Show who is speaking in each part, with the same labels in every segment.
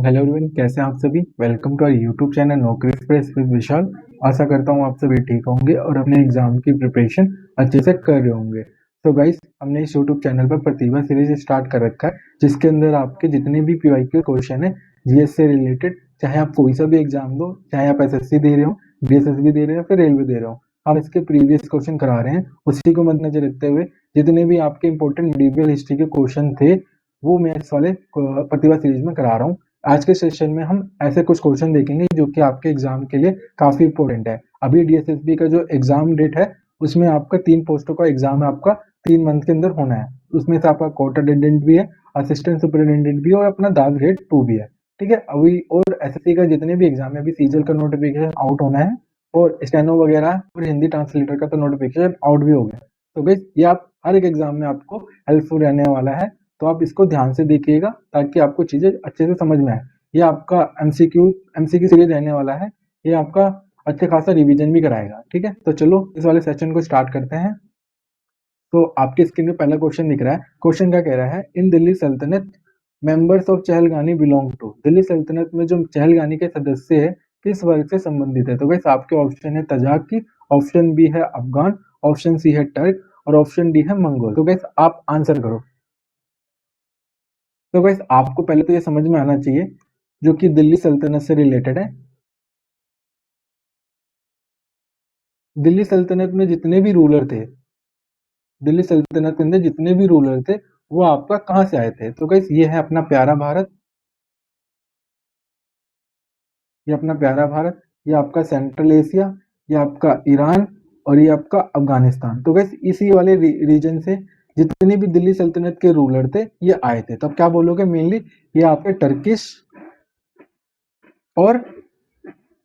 Speaker 1: Hello everyone, कैसे हैं आप सभी। Welcome to our YouTube channel Naukri Express with Vishal. आशा करता हूँ आप सभी ठीक होंगे और अपने एग्जाम की प्रिपरेशन अच्छे से कर रहे होंगे। तो गाइस, हमने इस यूट्यूब चैनल पर प्रतिभा सीरीज स्टार्ट कर रखा है, जिसके अंदर आपके जितने भी पीवाईक्यू क्वेश्चन है जीएस से रिलेटेड, चाहे आप कोई सा भी एग्जाम दो, चाहे आप एसएससी दे रहे हो, बीएसएसबी दे रहे हो, फिर रेलवे दे रहे हो, हम इसके प्रीवियस क्वेश्चन करा रहे हैं। उसी को मद्देनजर रखते हुए जितने भी आपके इंपॉर्टेंट मेडिकल हिस्ट्री के क्वेश्चन थे, वो मैं इस वाले प्रतिभा सीरीज में करा रहा हूँ। आज के सेशन में हम ऐसे कुछ क्वेश्चन देखेंगे जो कि आपके एग्जाम के लिए काफी इंपॉर्टेंट है। अभी डीएसएसबी का जो एग्जाम डेट है, उसमें आपका 3 पोस्टों का एग्जाम है, आपका 3 मंथ के अंदर होना है। उसमें से आपका कोर्ट अटेंडेंट भी है, असिस्टेंट सुपरिटेंडेंट भी है और अपना दास ग्रेड 2 भी है। ठीक है, अभी और एसएससी का जितने भी एग्जाम है, अभी सीजल का नोटिफिकेशन आउट होना है और स्टेनो वगैरह और हिंदी ट्रांसलेटर का तो नोटिफिकेशन आउट भी हो गया। तो गाइस, ये आप हर एक एग्जाम में आपको हेल्पफुल रहने वाला है, तो आप इसको ध्यान से देखिएगा ताकि आपको चीजें अच्छे से समझ में आए। ये आपका एमसीक्यू सीरीज रहने वाला है, ये आपका अच्छा खासा रिवीजन भी कराएगा। ठीक है, तो चलो इस वाले सेशन को स्टार्ट करते हैं। तो आपके स्क्रीन में पहला क्वेश्चन दिख रहा है। क्वेश्चन क्या कह रहा है, in Delhi Saltanat members of Chahalgani belong to. Delhi Saltanat में जो चहलगानी के सदस्य है, किस वर्ग से संबंधित है। तो वैसे आपके ऑप्शन है तजाकी, ऑप्शन बी है अफगान, ऑप्शन सी है टर्क और ऑप्शन डी है मंगोल। तो गैस आप आंसर करो। तो गैस आपको पहले तो ये समझ में आना चाहिए जो कि दिल्ली सल्तनत से रिलेटेड है। दिल्ली सल्तनत में जितने भी रूलर थे, दिल्ली सल्तनत के अंदर जितने भी रूलर थे, वो आपका कहाँ से आए थे। तो गाइस ये है अपना प्यारा भारत, ये अपना प्यारा भारत, ये आपका सेंट्रल एशिया, ये आपका ईरान और ये आपका अफगानिस्तान। तो गाइस इसी वाले रीजन से जितने भी दिल्ली सल्तनत के रूलर थे, ये आए थे। तो अब क्या बोलोगे, मेनली ये आपके टर्किश और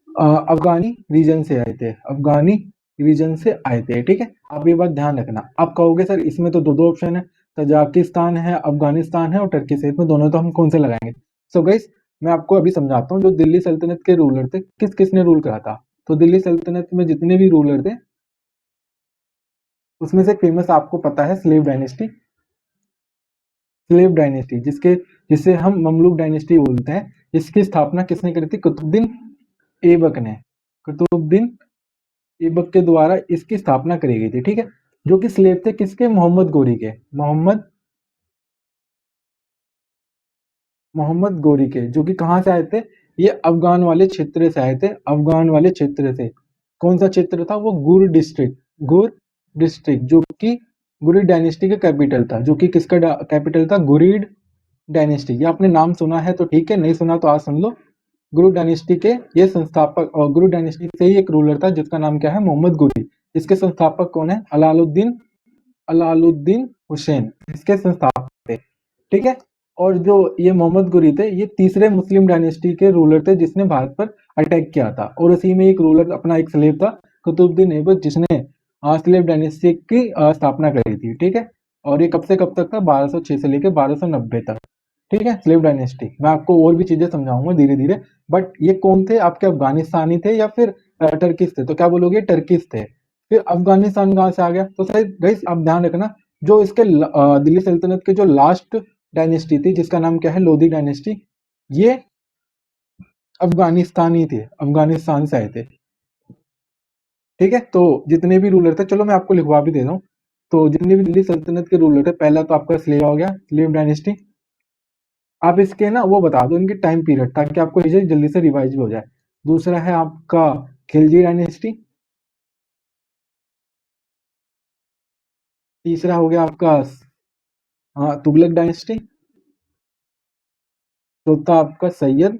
Speaker 1: अफगानी रीजन से आए थे, अफगानी रीजन से आए थे। ठीक है, आप ये बात ध्यान रखना। आप कहोगे सर इसमें तो दो ऑप्शन है, तजाकिस्तान है, अफगानिस्तान है और टर्की से, इसमें दोनों तो हम कौन से लगाएंगे। सो गाइस, मैं आपको अभी समझाता हूँ जो दिल्ली सल्तनत के रूलर थे, किस किसने रूल करा था। तो दिल्ली सल्तनत में जितने भी रूलर थे, उसमें से फेमस आपको पता है स्लेव डायनेस्टी, स्लेव डायनेस्टी जिसे हम ममलूक डायनेस्टी बोलते हैं। इसकी स्थापना किसने करी थी, कुतुबुद्दीन ऐबक ने। कुतुबुद्दीन ऐबक के द्वारा इसकी स्थापना करी गई थी। ठीक है, जो कि स्लेव थे किसके, मोहम्मद गोरी के, मोहम्मद गोरी के, जो कि कहाँ से आए थे, ये अफगान वाले क्षेत्र से आए थे, अफगान वाले क्षेत्र से। कौन सा क्षेत्र था वो, गुर डिस्ट्रिक्ट, गुर डिस्ट्रिक्ट, जो कि गुरिड डायनेस्टी का कैपिटल था। जो कि किसका कैपिटल था, गुरिड डायनेस्टी। ये आपने नाम सुना है तो ठीक है, नहीं सुना तो आज सुन लो। गुरु डायनेस्टी के ये संस्थापक, और गुरु डायनेस्टी से ही एक रूलर था जिसका नाम क्या है, मोहम्मद गोरी। इसके संस्थापक कौन है, अलाउद्दीन, अलाउद्दीन हुसैन इसके संस्थापक थे। ठीक है, और जो ये मोहम्मद गोरी थे, ये तीसरे मुस्लिम डायनेस्टी के रूलर थे जिसने भारत पर अटैक किया था। और उसी में एक रूलर अपना एक स्लेव था, कुतुबुद्दीन ऐबक, जिसने स्लेव डायनेस्टी की स्थापना करी थी। ठीक है, और ये कब से कब तक था, 1206 से लेकर 1290 तक। ठीक है, स्लेव डायनेस्टी। मैं आपको और भी चीजें समझाऊंगा धीरे धीरे, बट ये कौन थे, आपके अफगानिस्तानी थे या फिर टर्किश थे। तो क्या बोलोगे, टर्किश थे। फिर अफगानिस्तान कहाँ से आ गया, तो सर गाइस आप ध्यान रखना, जो इसके दिल्ली सल्तनत के जो लास्ट डायनेस्टी थी, जिसका नाम क्या है, लोधी डायनेस्टी, ये अफगानिस्तानी थे, अफगानिस्तान से आए थे। ठीक है, तो जितने भी रूलर थे, चलो मैं आपको लिखवा भी दे रहा हूँ। तो जितने भी दिल्ली सल्तनत के रूलर थे, पहला तो आपका स्लेव हो गया, स्लेव डायनेस्टी। आप इसके ना वो बता दो इनके टाइम पीरियड, ताकि आपको चीजें जल्दी से रिवाइज भी हो जाए। दूसरा है आपका खिलजी डायनेस्टी। तीसरा हो गया आपका तुगलक डायनेस्टी। चौथा आपका सैयद।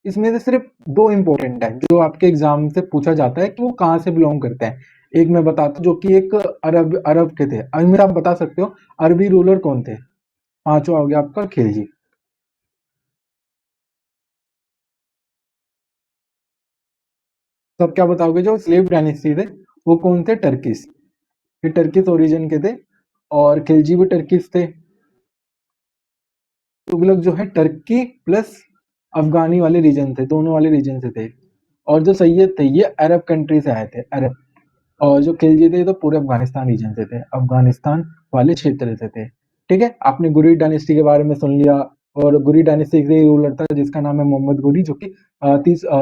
Speaker 1: इसमें से सिर्फ दो इंपॉर्टेंट है जो आपके एग्जाम से पूछा जाता है कि वो कहाँ से बिलोंग करते हैं। एक मैं बताता हूँ, जो कि एक अरब अरब के थे। अभी मेरा आप बता सकते हो अरबी रूलर कौन थे। पांचवा हो गया आपका खिलजी। सब क्या बताओगे, जो स्लेव डायनेस्टी थे वो कौन थे, टर्किस, ये टर्किस ओरिजिन के थे। और खिलजी भी टर्किस थे। तुगलक जो है टर्की प्लस अफगानी वाले रीजन थे, दोनों वाले रीजन से थे। और जो सैयद थे, ये अरब कंट्री से आए थे, अरब। और जो खिलजी थे, ये तो पूरे अफगानिस्तान रीजन से थे, अफगानिस्तान वाले क्षेत्र से थे। ठीक है, आपने गुरिड डायनेस्टी के बारे में सुन लिया, और गुरी डायनेस्टी के रूलर था जिसका नाम है मोहम्मद गुरी, जो कि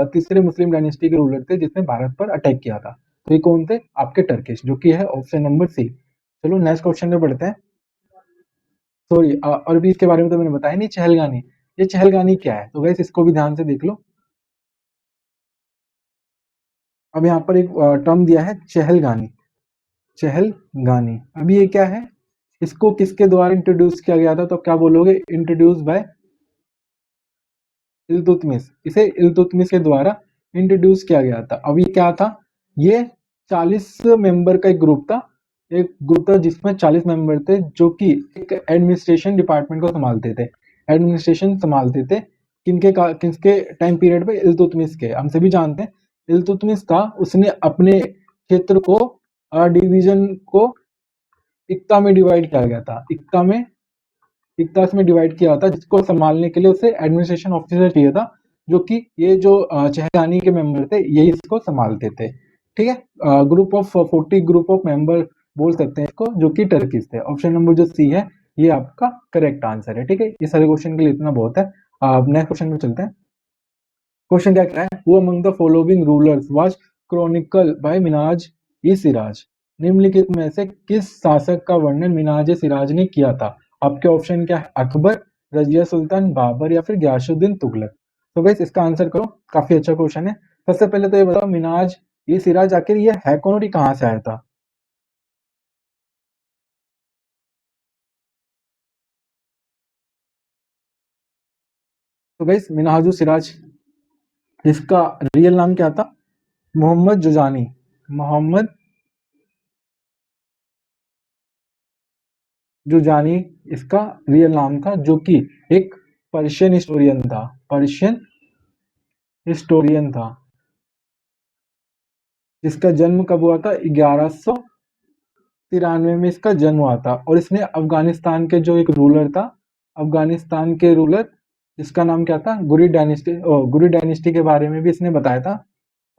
Speaker 1: तीसरे मुस्लिम डायनेस्टी के रूलर थे जिसने भारत पर अटैक किया था। तो ये कौन थे? आपके टर्किश, जो कि है ऑप्शन नंबर सी। चलो नेक्स्ट क्वेश्चन में बढ़ते हैं। सॉरी, और भी इसके बारे में तो मैंने बताया नहीं, चहलगानी। ये चहलगानी क्या है? तो गाइस इसको भी ध्यान से देख लो। अब यहाँ पर एक टर्म दिया है चहलगानी। चहलगानी, अभी ये क्या है? इसको किसके द्वारा इंट्रोड्यूस किया गया था? तो क्या बोलोगे? Introduce by Iltutmish. इसे इल्तुतमिश के द्वारा इंट्रोड्यूस किया गया था। अब ये क्या था? ये 40 मेंबर का एक ग्रुप था। एक ग्रुप था जिसमें 40 मेंबर थे, जो कि एक एडमिनिस्ट्रेशन डिपार्टमेंट को संभालते थे। एडमिनिस्ट्रेशन संभालते थे किसके टाइम पीरियड पे? इल्तुतमिश के। हम सभी जानते हैं इल्तुतमिश था, उसने अपने क्षेत्र को डिवीजन को इक्ता में डिवाइड किया गया था। इक्तास में डिवाइड किया था, जिसको संभालने के लिए उसे एडमिनिस्ट्रेशन ऑफिसर चाहिए था, जो कि ये जो चहलगानी के मेंबर थे यही इसको संभालते थे। ठीक है, group of 40 group of member बोल सकते हैं इसको, जो कि टर्किश थे। ऑप्शन नंबर जो सी है ये आपका करेक्ट आंसर है। ठीक है, ये सारे क्वेश्चन के लिए इतना बहुत है। नेक्स्ट क्वेश्चन में चलते हैं। क्वेश्चन क्या कह रहा है? Who among the following rulers was chronicle by Minhaj i Siraj. निम्नलिखित में से किस शासक का वर्णन मिनाज ए सिराज ने किया था? आपके ऑप्शन क्या है? अकबर, रजिया सुल्तान, बाबर या फिर गयासुद्दीन तुगलक। तो गाइस इसका आंसर करो। काफी अच्छा क्वेश्चन है। सबसे पहले तो ये बताओ, मिनाज ई सिराज आखिर ये है कौन और ये कहाँ से आया था? तो गाइस मिनाजु सिराज, जिसका रियल नाम क्या था? मोहम्मद जुजानी। मोहम्मद जुजानी इसका रियल नाम था, जो कि एक पर्शियन हिस्टोरियन था। पर्शियन हिस्टोरियन था, जिसका जन्म कब हुआ था? 1193 में इसका जन्म हुआ था। और इसने अफगानिस्तान के जो एक रूलर था, अफगानिस्तान के रूलर जिसका नाम क्या था? गुरी डायनेस्टी के बारे में भी इसने बताया था।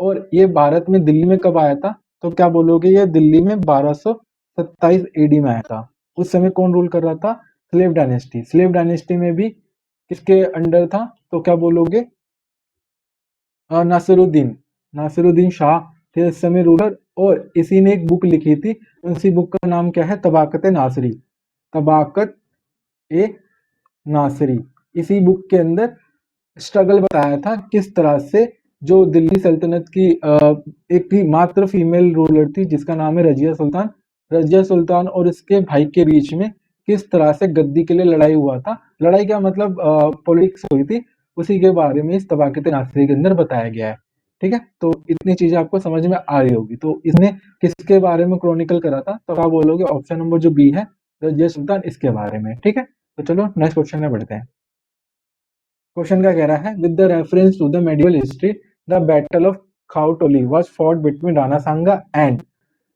Speaker 1: और ये भारत में दिल्ली में कब आया था? तो क्या बोलोगे? ये दिल्ली में 1227 एडी में आया था। उस समय कौन रूल कर रहा था? Slave dynasty. स्लेव डायनेस्टी में भी किसके अंडर था? तो क्या बोलोगे? नासिरुद्दीन। नासिरुद्दीन शाह थे इस समय रूलर। और इसी ने एक बुक लिखी थी, उसी बुक का नाम क्या है? तबाकत नासरी। तबाकत ए नासरी। इसी बुक के अंदर स्ट्रगल बताया था किस तरह से जो दिल्ली सल्तनत की एक ही मात्र फीमेल रूलर थी जिसका नाम है रजिया सुल्तान। रजिया सुल्तान और इसके भाई के बीच में किस तरह से गद्दी के लिए लड़ाई हुआ था। लड़ाई क्या मतलब, पॉलिटिक्स हुई थी। उसी के बारे में इस तबाकत नासरी के अंदर बताया गया है। ठीक है, तो इतनी चीजें आपको समझ में आ रही होगी। तो इसने किसके बारे में क्रॉनिकल करा था? तो आप बोलोगे ऑप्शन नंबर जो बी है, रजिया सुल्तान, इसके बारे में। ठीक है, तो चलो नेक्स्ट क्वेश्चन में बढ़ते हैं। क्वेश्चन क्या कह रहा है? With the reference to the medieval history, the battle of Khatoli was fought between Rana Sanga and.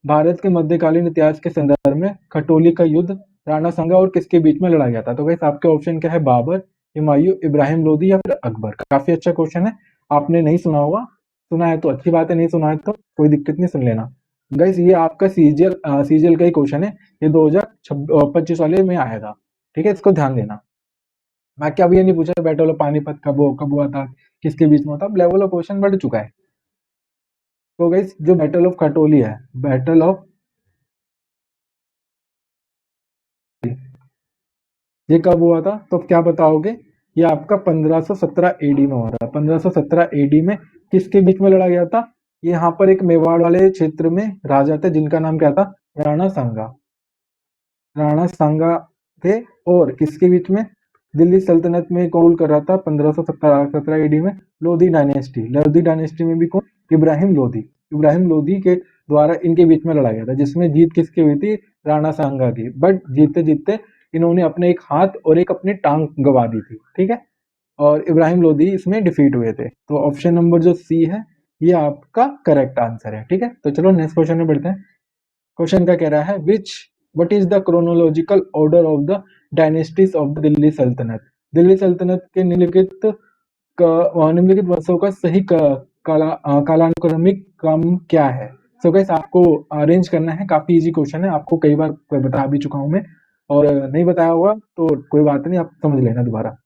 Speaker 1: Bharat के मध्यकालीन इतिहास के संदर्भ में खटोली का युद्ध राणा सांगा और किसके बीच में लड़ा गया था? तो गाइस आपके ऑप्शन क्या है? बाबर, हुमायूं, इब्राहिम लोदी या फिर अकबर। काफी अच्छा क्वेश्चन है। आपने नहीं सुना होगा, सुना है तो अच्छी बात है, नहीं सुना है तो कोई दिक्कत नहीं, सुन लेना। गाइस ये आपका सीजीएल का ही क्वेश्चन है। ये 2025 वाले में आया था। ठीक है, इसको ध्यान देना। बाकी अभी ये नहीं पूछा बैटल ऑफ पानीपत कब हुआ था, किसके बीच में हुआ था। अब लेवल ऑफ क्वेश्चन बढ़ चुका है। तो गाइस जो बैटल ऑफ खटोली है, बैटल ऑफ, ये कब हुआ था? तो क्या बताओगे? ये आपका 1517 एडी में हो रहा है। 1517 एडी में किसके बीच में लड़ा गया था? ये यहाँ पर एक मेवाड़ वाले क्षेत्र में राजा थे जिनका नाम क्या था? राणा सांगा। राणा सांगा थे। और किसके बीच में? दिल्ली सल्तनत में कौन रूल कर रहा था 1517 ईडी में? लोधी डायनेस्टी। लोधी डायनेस्टी में भी कौन? इब्राहिम लोधी। इब्राहिम लोधी के द्वारा इनके बीच में लड़ा गया था, जिसमें जीत किसकी हुई थी? राणा सांगा की। बट जीतते जीतते इन्होंने अपने एक हाथ और एक अपनी टांग गवा दी थी। ठीक है, और इब्राहिम लोधी इसमें डिफीट हुए थे। तो ऑप्शन नंबर जो सी है ये आपका करेक्ट आंसर है। ठीक है, तो चलो नेक्स्ट क्वेश्चन में बढ़ते हैं। क्वेश्चन क्या कह रहा है? Which what is the chronological order of the dynasties of the Delhi सल्तनत। दिल्ली सल्तनत के निम्नलिखित वर्षों का सही कालानुक्रमिक क्रम क्या है? सो गाइस आपको अरेंज करना है। काफी इजी क्वेश्चन है, आपको कई बार बता भी चुका हूं मैं, और नहीं बताया होगा तो कोई बात नहीं, आप समझ लेना दोबारा।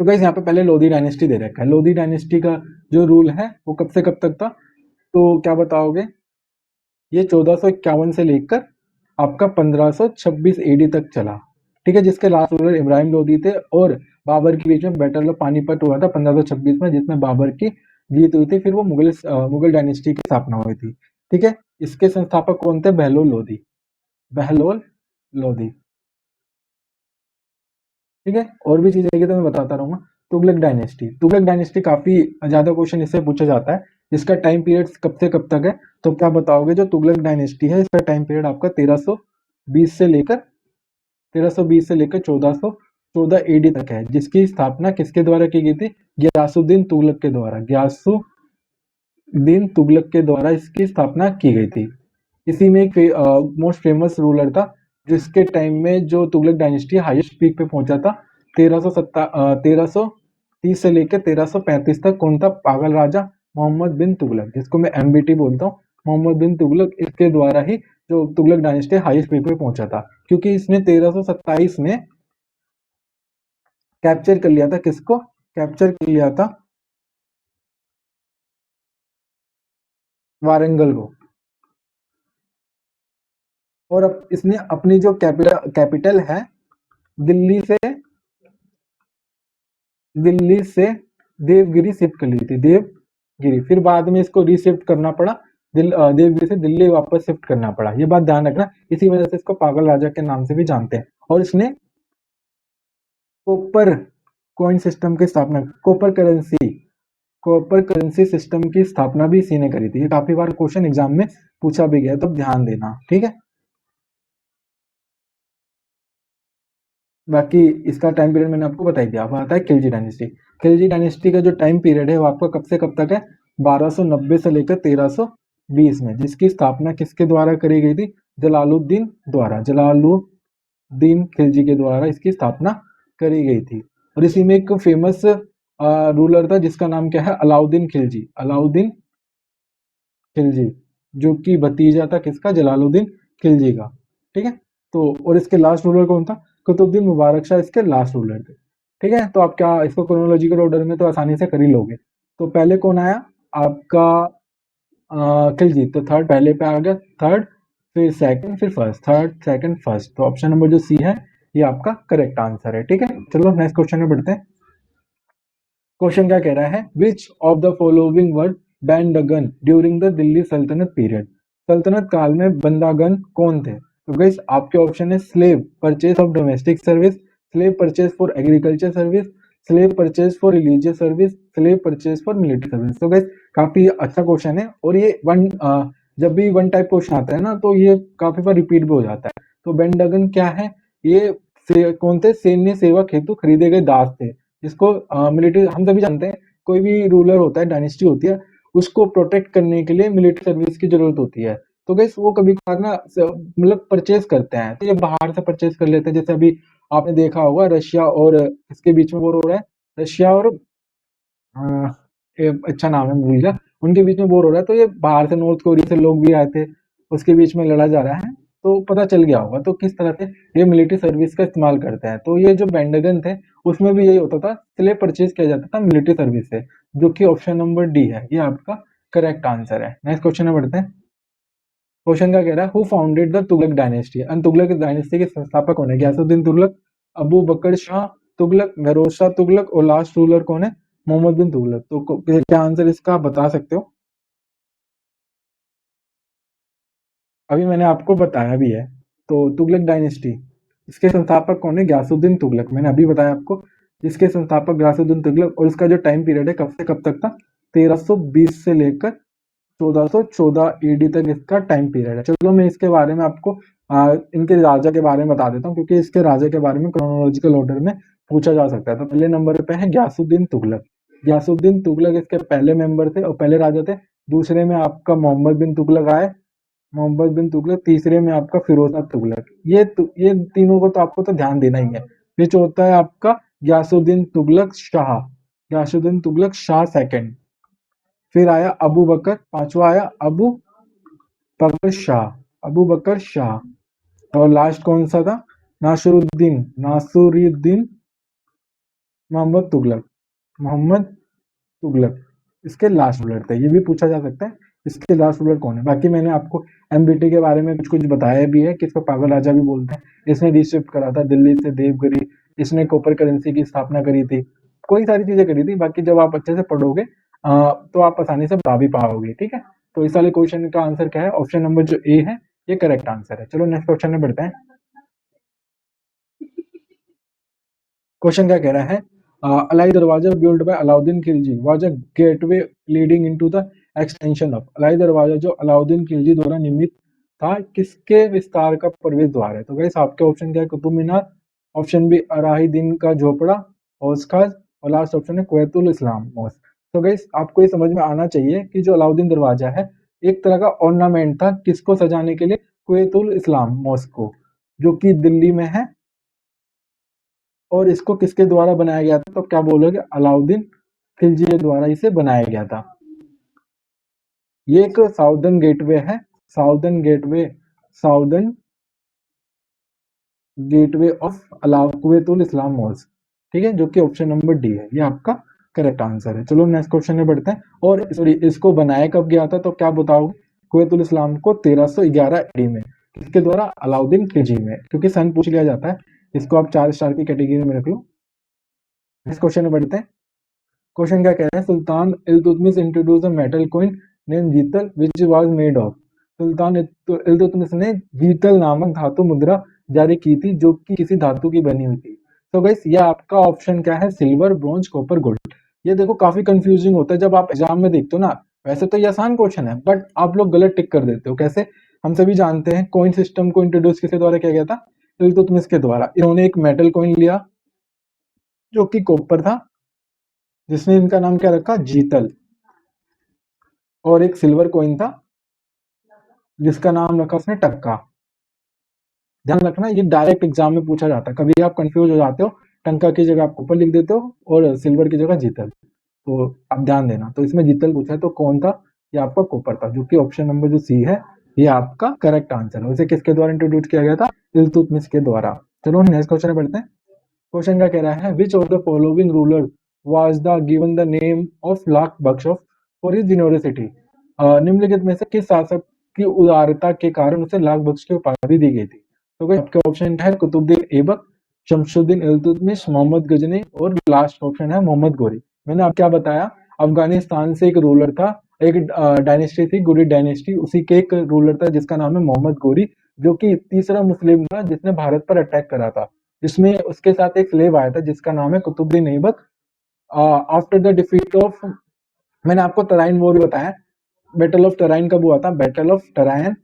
Speaker 1: तो गाइस यहाँ पे पहले लोधी डायनेस्टी दे रखा है। लोधी डायनेस्टी का जो रूल है वो कब से कब तक था, तो क्या बताओगे? ये 1451 से लेकर आपका 1526 एडी तक चला। ठीक है, जिसके लास्ट रूलर इब्राहिम लोदी थे और बाबर के बीच में बैटल ऑफ पानीपत हुआ था 1526 में, जिसमें बाबर की जीत हुई थी। फिर वो मुगल डायनेस्टी की स्थापना हुई थी। ठीक है, इसके संस्थापक कौन थे? बहलोल लोधी। बहलोल लोधी। ठीक है, और भी चीजें तो मैं बताता रहूंगा। तुगलक डायनेस्टी। तुगलक डायनेस्टी काफी ज्यादा क्वेश्चन इससे पूछा जाता है। इसका टाइम पीरियड कब से कब तक है, तो क्या बताओगे? जो तुगलक डायनेस्टी है इसका टाइम पीरियड आपका 1320 से लेकर 1414 एडी तक है, जिसकी स्थापना किसके द्वारा की गई थी? गयासुद्दीन तुगलक के द्वारा। गयासुद्दीन तुगलक के द्वारा इसकी स्थापना की गई थी। इसी में एक मोस्ट फेमस रूलर था जिसके टाइम में जो तुगलक डायनेस्टी हाईएस्ट पीक पे पहुंचा था 1330 से लेकर 1335 तक। कौन था? पागल राजा मोहम्मद बिन तुगलक, जिसको मैं एमबीटी बोलता हूँ। मोहम्मद बिन तुगलक, इसके द्वारा ही जो तुगलक डायनेस्टी हाईएस्ट पीक पे पहुंचा था, क्योंकि इसने 1327 में कैप्चर कर लिया था। किसको कैप्चर कर लिया था? वारंगल को। और अब इसने अपनी जो कैपिटल है दिल्ली से दिल्ली से देवगिरी शिफ्ट कर ली थी। देवगिरी, फिर बाद में इसको रीशिफ्ट करना पड़ा। देवगिरी से दिल्ली वापस शिफ्ट करना पड़ा। ये बात ध्यान रखना, इसी वजह से इसको पागल राजा के नाम से भी जानते हैं। और इसने कॉपर कॉइन सिस्टम की स्थापना, कॉपर करेंसी सिस्टम की स्थापना भी इसी ने करी थी। ये काफी बार क्वेश्चन एग्जाम में पूछा भी गया, तो ध्यान देना। ठीक है, बाकी इसका टाइम पीरियड मैंने आपको बता ही दिया। अब आता है खिलजी डायनेस्टी। खिलजी डायनेस्टी का जो टाइम पीरियड है वो आपका कब से कब तक है? 1290 से लेकर 1320 में, जिसकी स्थापना किसके द्वारा करी गई थी? जलालुद्दीन द्वारा। जलालुद्दीन खिलजी के द्वारा इसकी स्थापना करी गई थी। और इसी में एक फेमस रूलर था जिसका नाम क्या है? अलाउद्दीन खिलजी। अलाउद्दीन खिलजी, जो कि भतीजा था किसका? जलालुद्दीन खिलजी का। ठीक है, तो और इसके लास्ट रूलर कौन था? कुतुबुद्दीन मुबारक शाह इसके लास्ट रूलर थे। ठीक है, तो आप क्या इसको क्रोनोलॉजिकल ऑर्डर में तो आसानी से कर ही लोगे। तो पहले कौन आया आपका? खिलजी। तो थर्ड पहले पे आ गया, थर्ड, फिर सेकंड, फिर फर्स्ट। थर्ड सेकंड फर्स्ट, तो ऑप्शन नंबर जो सी है ये आपका करेक्ट आंसर है। ठीक है, चलो नेक्स्ट क्वेश्चन में बढ़ते हैं। क्वेश्चन क्या कह रहा है? Which of the following word ban the gun during the Delhi सल्तनत पीरियड। सल्तनत काल में बंदागन कौन थे? तो गाइस आपके ऑप्शन है slave purchase of domestic service, slave purchase for agriculture service, slave purchase for religious service, slave purchase for military service. तो गाइस काफी अच्छा क्वेश्चन है, और ये जब भी वन टाइप क्वेश्चन आता है ना तो ये काफी बार रिपीट भी हो जाता है। तो बेंडगन क्या है? ये कौन थे? सैन्य सेवक हेतु खरीदे गए दास थे, जिसको मिलिट्री, हम सभी जानते हैं कोई भी रूलर होता है, डायनेस्टी होती है, उसको प्रोटेक्ट करने के लिए मिलिट्री सर्विस की जरूरत होती है। तो गैस वो कभी कभार ना मतलब परचेज करते हैं, तो ये बाहर से परचेज कर लेते हैं। जैसे अभी आपने देखा होगा रशिया और इसके बीच में वॉर हो रहा है। रशिया और अच्छा नाम है मैं भूल गया, उनके बीच में वॉर हो रहा है। तो ये बाहर से नॉर्थ कोरिया से लोग भी आए थे, उसके बीच में लड़ा जा रहा है। तो पता चल गया होगा तो किस तरह से ये मिलिट्री सर्विस का इस्तेमाल करते हैं। तो ये जो बैंडगन थे उसमें भी यही होता था, स्लेव परचेज किया जाता था मिलिट्री सर्विस से, जो कि ऑप्शन नंबर डी है, ये आपका करेक्ट आंसर है। नेक्स्ट क्वेश्चन में बढ़ते हैं। क्वेश्चन क्या कह रहा है? Who founded the Tughlaq dynasty. And Tughlaq dynasty के संस्थापक कौन है? गयासुद्दीन तुगलक, अबू बकर शाह तुगलक, फिरोज शाह तुगलक, और लास्ट रूलर कौन है? मोहम्मद बिन तुगलक। तो क्या आंसर इसका आप बता सकते हो? अभी मैंने आपको बताया भी है। तो तुगलक डायनेस्टी, इसके संस्थापक कौन है? गयासुद्दीन तुगलक। मैंने अभी बताया आपको, इसके संस्थापक गयासुद्दीन तुगलक। और इसका जो टाइम पीरियड है कब से कब तक था? 1320 से लेकर 1414 ईडी तक इसका टाइम पीरियड है। चलो मैं इसके बारे में आपको इनके राजा के बारे में बता देता हूँ, क्योंकि इसके राजा के बारे में क्रोनोलॉजिकल ऑर्डर में पूछा जा सकता है। तो पहले नंबर पे है ग्यासुद्दीन तुगलक। ग्यासुद्दीन तुगलक इसके पहले मेंबर थे और पहले राजा थे। दूसरे में आपका मोहम्मद बिन तुगलक आए, मोहम्मद बिन तुगलक। तीसरे में आपका फिरोज तुगलक। ये तीनों को तो आपको तो ध्यान देना ही है। ये चौथा है आपका ग्यासुद्दीन तुगलक शाह, ग्यासुद्दीन तुगलक शाह सेकंड। फिर आया अबू बकर, पांचवा आया अबू बकर शाह, अबू बकर शाह। और लास्ट कौन सा था? नासुरुद्दीन, नासुरुद्दीन मोहम्मद तुगलक, मोहम्मद तुगलक इसके लास्ट रूलर थे। ये भी पूछा जा सकता है इसके लास्ट रूलर कौन है। बाकी मैंने आपको एमबीटी के बारे में कुछ कुछ बताया भी है कि इसको पागल राजा भी बोलते हैं। इसने रिशिफ्ट करा था दिल्ली से देवगिरी, इसने कॉपर करेंसी की स्थापना करी थी, कोई सारी चीजें करी थी। बाकी जब आप अच्छे से पढ़ोगे तो आप आसानी से बता भी पाओगे। ठीक है, तो इस वाले क्वेश्चन का आंसर क्या है? ऑप्शन नंबर जो ए है ये करेक्ट आंसर है। चलो नेक्स्ट क्वेश्चन में बढ़ते हैं। क्वेश्चन क्या कह रहा है? Alai Darwaza build by Alauddin Khilji was a gateway leading into the extension of. Alai Darwaza जो अलाउद्दीन खिलजी द्वारा निर्मित था, किसके विस्तार का प्रवेश द्वार है? तो गाइस आपके ऑप्शन क्या है? कुतुब मीनार, ऑप्शन बी अराही-दिन का झोपड़ा, हौज खास, और लास्ट ऑप्शन है कुवैतुल इस्लाम मॉस्क। तो गाइस आपको ये समझ में आना चाहिए कि जो अलाउद्दीन दरवाजा है एक तरह का ऑर्नामेंट था, किसको सजाने के लिए? कुवैतुल इस्लाम मॉस्क को, जो कि दिल्ली में है। और इसको किसके द्वारा बनाया गया था? तो क्या बोलोगे? अलाउद्दीन खिलजी के द्वारा इसे बनाया गया था। ये एक साउदर्न गेटवे है, southern gateway, southern gateway of Alai Quwwatul Islam mosque. ठीक है, जो कि ऑप्शन नंबर डी है, ये आपका करेक्ट आंसर है। चलो नेक्स्ट क्वेश्चन में बढ़ते हैं। और सॉरी, इसको बनाया कब गया था? तो क्या बताओगे? कुवैतुल इस्लाम को 1311 ईडी में, किसके द्वारा? अलाउद्दीन खिलजी में, क्योंकि सन पूछ लिया जाता है। इसको आप 4 स्टार की कैटेगरी में रख लो। नेक्स्ट क्वेश्चन में बढ़ते हैं। क्वेश्चन क्या कह रहे हैं? Sultan Iltutmish introduce a metal coin name Jital which was made of. Sultan Iltutmish ने जीतल नामक धातु मुद्रा जारी की थी, जो कि किसी धातु की बनी हुई थी। तो गाइस ये आपका ऑप्शन क्या है? Silver, bronze, copper, gold. ये देखो काफी कंफ्यूजिंग होता है जब आप एग्जाम में देखते हो ना। वैसे तो ये आसान क्वेश्चन है, बट आप लोग गलत टिक कर देते हो। कैसे? हम सभी जानते हैं कॉइन सिस्टम को इंट्रोड्यूस किसके द्वारा किया गया था? इल्तुतमिश के द्वारा। इन्होंने एक मेटल कॉइन लिया जो कि कॉपर था, जिसने इनका नाम क्या रखा? जीतल। और एक सिल्वर कॉइन था जिसका नाम रखा उसने टक्का। ध्यान रखना, ये डायरेक्ट एग्जाम में पूछा जाता है। कभी आप कंफ्यूज हो जाते हो, टंका की जगह आप ऊपर लिख देते हो और सिल्वर की जगह जीतल, तो आप ध्यान देना। तो इसमें जीतल पूछा है, तो कौन था? ये आपका कॉपर था, जो कि ऑप्शन नंबर जो सी है ये आपका करेक्ट आंसर है। उसे किसके द्वारा इंट्रोड्यूस किया गया था? इल्तुतमिश के द्वारा। चलो नेक्स्ट क्वेश्चन में बढ़ते हैं। क्वेश्चन क्या कह रहा है? Which of the following ruler was the given the name of lakh Bakhsh of for his generosity. निम्नलिखित में से किस शासक की उदारता के कारण उसे लाख बख्श की उपाधि दी गई थी? तो भाई आपके ऑप्शन है कुतुबुद्दीन ऐबक, शमसुद्दीन इल्तुतमिश, मोहम्मद गजनी, और लास्ट ऑप्शन है मोहम्मद गोरी। मैंने अब क्या बताया? अफगानिस्तान से एक रूलर था, एक डायनेस्टी थी गुरी डायनेस्टी, उसी के एक रूलर था जिसका नाम है मोहम्मद गोरी, जो कि तीसरा मुस्लिम था जिसने भारत पर अटैक करा था, जिसमें उसके साथ एक स्लेव आया था जिसका नाम है Qutbuddin Aibak. After the defeat of, मैंने आपको तराइन वॉर भी बताया, बैटल ऑफ तराइन कब हुआ था? बैटल ऑफ तराइन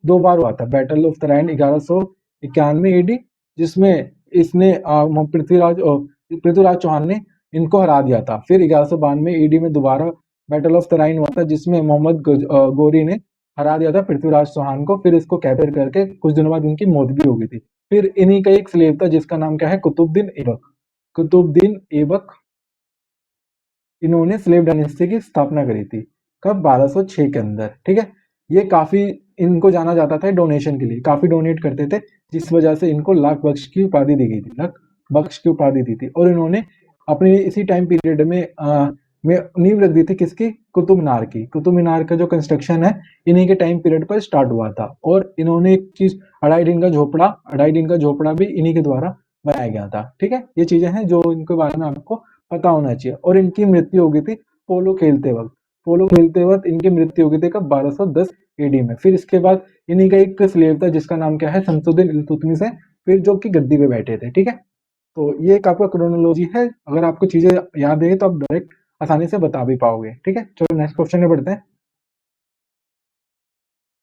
Speaker 1: 2 बार हुआ था। बैटल ऑफ तराइन 1191 एडी, जिसमें इसने पृथ्वीराज चौहान ने इनको हरा दिया था। फिर 1192 एडी में दोबारा बैटल ऑफ तराइन हुआ था, जिसमें मोहम्मद गोरी ने हरा दिया था पृथ्वीराज चौहान को। फिर इसको कैप्चर करके कुछ दिनों बाद इनकी मौत भी हो गई थी। फिर इन्हीं का एक स्लेव था जिसका नाम क्या है? कुतुबुद्दीन ऐबक। कुतुबुद्दीन ऐबक, इन्होंने स्लेव डायनेस्टी की स्थापना करी थी। कब? 1206 के अंदर। ठीक है, ये काफी, इनको जाना जाता था डोनेशन के लिए, काफी डोनेट करते थे, जिस वजह से इनको लाख बख्श की उपाधि दी गई थी, लाख बख्श की उपाधि दी थी। और इन्होंने अपने इसी टाइम पीरियड में नींव रख दी थी किसकी? कुतुब मीनार की। कुतुब मीनार का जो कंस्ट्रक्शन है इन्हीं के टाइम पीरियड पर स्टार्ट हुआ था। और इन्होंने एक चीज, अढ़ाई दिन का झोपड़ा भी इन्हीं के द्वारा बनाया गया था। ठीक है, ये चीजें हैं जो इनके बारे में आपको पता होना चाहिए। और इनकी मृत्यु हो गई थी पोलो खेलते वक्त। पोलो खेलते वक्त इनकी मृत्यु हो गई थी कब? 1210 एडी में। फिर इसके बाद इन्हीं का एक स्लेव था जिसका नाम क्या है? शमसुद्दीन इल्तुतमिश है, फिर जो कि गद्दी पे बैठे थे। ठीक है, तो ये एक आपका क्रोनोलॉजी है। अगर आपको चीजें याद है तो आप डायरेक्ट आसानी से बता भी पाओगे। ठीक है, चलो नेक्स्ट क्वेश्चन में बढ़ते हैं।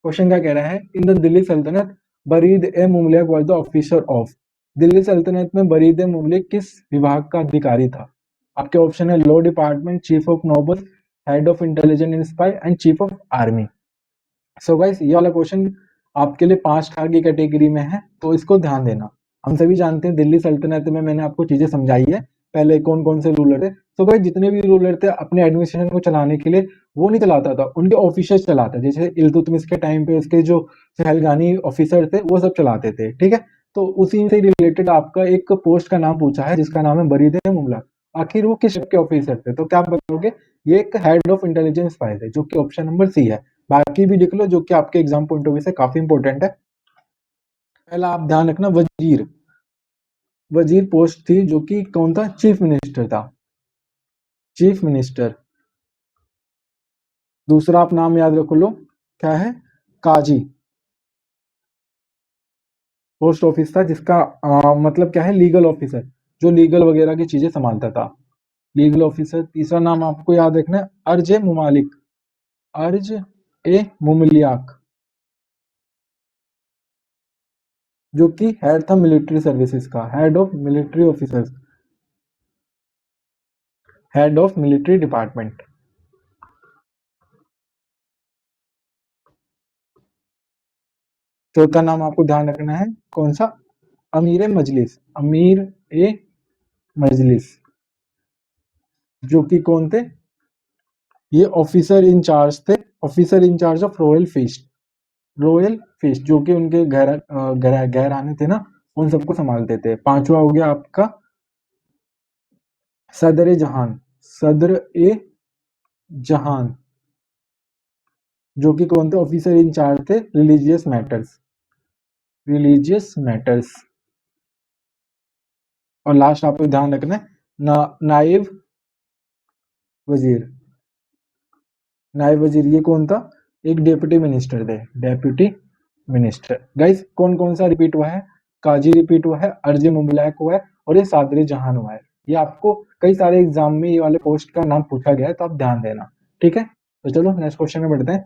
Speaker 1: क्वेश्चन क्या कह रहा है? इन the Delhi Saltanat Barid i Mumalik was the officer of. Delhi Saltanat में बरीद ए मुमलिक किस विभाग का अधिकारी था? आपके ऑप्शन है law department, chief of noble, head of intelligence and spy, and chief of army. So guys ये वाला क्वेश्चन आपके लिए 5 स्टार की कैटेगरी में है, तो इसको ध्यान देना। हम सभी जानते हैं दिल्ली सल्तनत में, मैंने आपको चीजें समझाई है पहले कौन कौन से रूलर थे। तो गाइस जितने भी रूलर थे अपने एडमिनिस्ट्रेशन को चलाने के लिए वो नहीं चलाता था, उनके ऑफिसर्स चलाते, जैसे इल्तुतमिश के टाइम पे उसके जो पहलगानी ऑफिसर थे वो सब चलाते थे। ठीक है, तो उसी से रिलेटेड आपका एक पोस्ट का नाम पूछा है जिसका नाम है बरीदे मुमला। आखिर वो किस टाइप के ऑफिसर थे? तो क्या आप बताओगे? ये एक हेड ऑफ इंटेलिजेंस फाइल है, जो कि ऑप्शन नंबर सी है। बाकी भी लिख लो जो कि आपके एग्जाम पॉइंट ऑफ व्यू से काफी इंपॉर्टेंट है। पहला आप ध्यान रखना, वजीर। वजीर पोस्ट थी जो कि कौन था? चीफ मिनिस्टर था, चीफ मिनिस्टर। दूसरा आप नाम याद रख लो, क्या है? काजी। पोस्ट ऑफिस था जिसका मतलब क्या है? लीगल ऑफिसर, जो लीगल वगैरह की चीजें संभालता था, लीगल ऑफिसर। तीसरा नाम आपको याद रखना है, अर्ज ए मुमालिक। अर्ज ए मुमलियाक, जो कि हेड था मिलिट्री सर्विसेज का, head of military officers, head of military department. चौथा नाम आपको ध्यान रखना है, कौन सा? अमीर ए मजलिस, अमीर ए मजलिस, जो कि कौन थे? ये ऑफिसर इंचार्ज थे, officer in charge of Royal Feast, Royal Feast, जो कि उनके घराने थे ना, उन सबको संभालते थे। पांचवा हो गया आपका सदर ए जहान, सदर ए जहान, जो कि कौन थे? ऑफिसर इंचार्ज थे रिलीजियस मैटर्स, रिलीजियस मैटर्स। और लास्ट आपको ध्यान रखना है, नायब वजीर। नायब वजीर ये कौन था? एक डेप्यूटी मिनिस्टर थे, डेप्यूटी मिनिस्टर। गाइस कौन कौन सा रिपीट हुआ है? काजी रिपीट हुआ है, अर्ज मुबलैक हुआ है, और ये सादरे जहान हुआ है। ये आपको कई सारे एग्जाम में ये वाले पोस्ट का नाम पूछा गया है, तो आप ध्यान देना। ठीक है, तो चलो नेक्स्ट क्वेश्चन में बढ़ते हैं।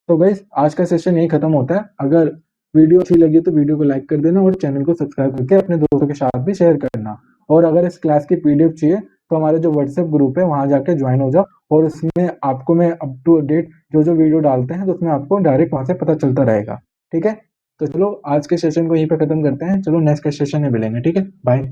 Speaker 1: तो गाइस आज का सेशन यही खत्म होता है। अगर वीडियो अच्छी लगी तो वीडियो को लाइक कर देना और चैनल को सब्सक्राइब करके अपने दोस्तों के साथ भी शेयर करना। और अगर इस क्लास की पीडीएफ चाहिए तो हमारा जो व्हाट्सएप ग्रुप है वहां जाके ज्वाइन हो जाओ, और उसमें आपको मैं अप टू डेट जो जो वीडियो डालते हैं तो उसमें आपको डायरेक्ट वहां से पता चलता रहेगा। ठीक है, तो चलो आज के सेशन को यहीं पे खत्म करते हैं। चलो नेक्स्ट सेशन में मिलेंगे। ठीक है, बाय।